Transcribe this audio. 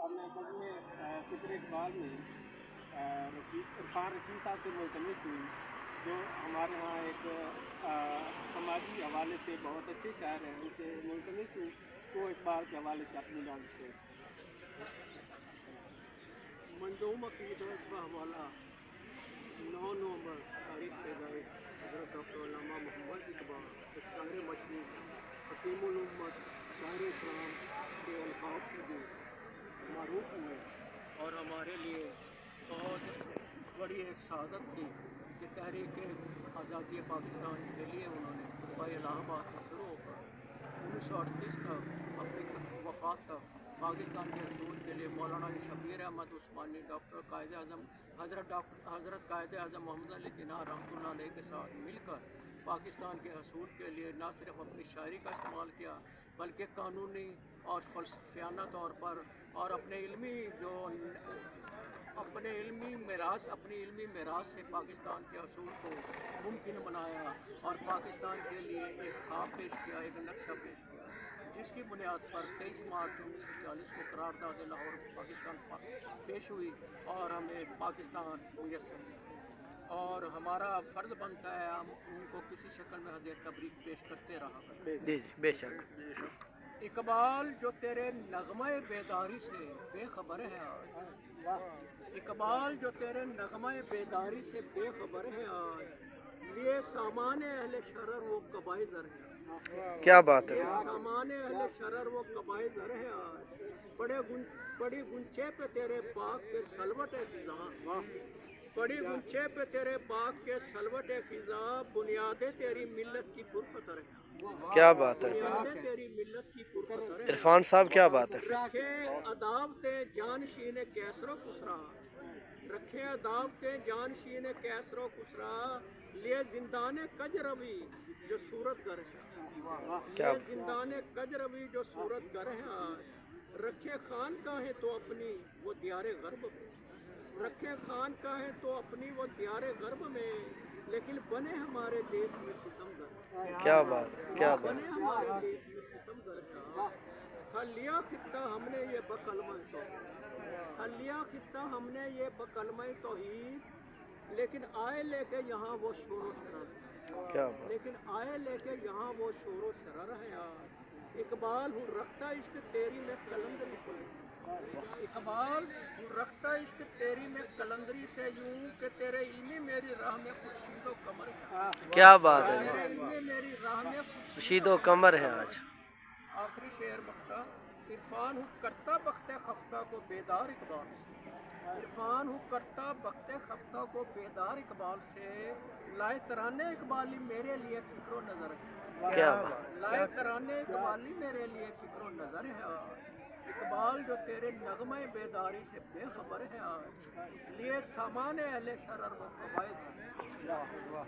اب میں بزم فکر اقبال میں عرفان رشید صاحب سے ملتمس ہوں، جو ہمارے ہاں ایک سماجی حوالے سے بہت اچھے شاعر ہیں، ان سے ملتمس ہوں کہ وہ اقبال کے حوالے سے اپنی جان پیش منظوم عقیدت بحوالہ 9 نومبر تاریخ پیدائش حضرت ڈاکٹر علامہ محمد اقبال شاعر مشرق حکیم الامت شاعر اسلام کے القاب سے بھی معروف ہوئے اور ہمارے لیے بہت بڑی ایک سعادت تھی کہ تحریک آزادی پاکستان کے لیے انہوں نے خطبہ الہ آباد سے شروع ہو کر 1938 تک اپنی وفات تک پاکستان کے حصول کے لیے مولانا شبیر احمد عثمانی ڈاکٹر قائد اعظم حضرت قائد اعظم محمد علی جناح رحمۃ اللہ علیہ کے ساتھ مل کر پاکستان کے حصول کے لیے نہ صرف اپنی شاعری کا استعمال کیا بلکہ قانونی اور فلسفیانہ طور پر اور اپنے علمی میراث سے پاکستان کے حصول کو ممکن بنایا اور پاکستان کے لیے ایک خواب پیش کیا، ایک نقشہ پیش کیا، جس کی بنیاد پر 23 مارچ 1940 کو قرارداد لاہور پاکستان پیش ہوئی اور ہمیں پاکستان میسر ہوا، اور ہمارا فرض بنتا ہے ہم ان کو کسی شکل میں ہدیہ تبریک پیش کرتے رہا کریں۔ جی بے شک۔ اقبال جو تیرے نغمہ بیداری سے بے خبر ہے آج، اقبال جو تیرے نغمہ بیداری سے بے خبر ہے آج، لیے سامان اہل شرر وہ قبائے در ہے، کیا بات ہے۔ لیے سامان اہل شرر وہ قبائے در ہے آج، پڑی گنچے پہ تیرے باغ کے سلوٹ خزاں، پڑی گنچے پہ تیرے باغ کے سلوٹ خزاں، بنیادیں تیری ملت کی پرخطر ہے، کیا بات ہے بنیادیں تیری ملت کی پرخطر ہے۔ عرفان صاحب، کیا بات ہے۔ رکھے عداوت جانشین کیسر و کسرا، رکھے عداوت جانشین کیسر و کسرا، لیے زندان کجروی جو صورت گر ہے، لیے زندان کجروی جو صورت گر ہے آج، رکھے خان کاہیں تو اپنی وہ دیار غرب میں، رکھے خان کاہیں تو اپنی وہ دیار غرب میں، لیکن بنے ہمارے دیش میں ستم گر، کیا بات ہے، کیا بات بنے ہمارے دیش میں ستم گر ہے۔ تھا لیا خطہ ہم نے یہ بکلمہ توحید، تھا لیا خطہ ہم نے یہ بکلمہ توحید، لیکن آئے لے کے یہاں وہ شور و شرر ہے، کیا بات۔ لیکن آئے لے کے یہاں وہ شور و شرر ہے یار۔ اقبال ہوں رکھتا عشق تیری میں قلندری سے، اقبال ہوں رکھتا عشق تیری میں قلندری سے، یوں کہ تیرے علمی میری راہ میں خورشید و قمر ہے، کیا بات ہے، تیرے علمی میری راہ میں رشید و قمر ہے آج۔ آخری شعر بختہ، عرفان ہوں کرتا بخت خفتہ کو بیدار اقبال سے، عرفان ہوں کرتا بخت خفتہ کو بیدار اقبال سے، لائے ترانے اقبالی میرے لیے فکر و نظر ہے، کیا بات۔ لائے ترانے اقبالی میرے لیے فکر و نظر ہے آج، اقبال جو تیرے نغمہ بیداری سے بے خبر ہے آج، لیے سامان اہل شرر و قبائے در ہے۔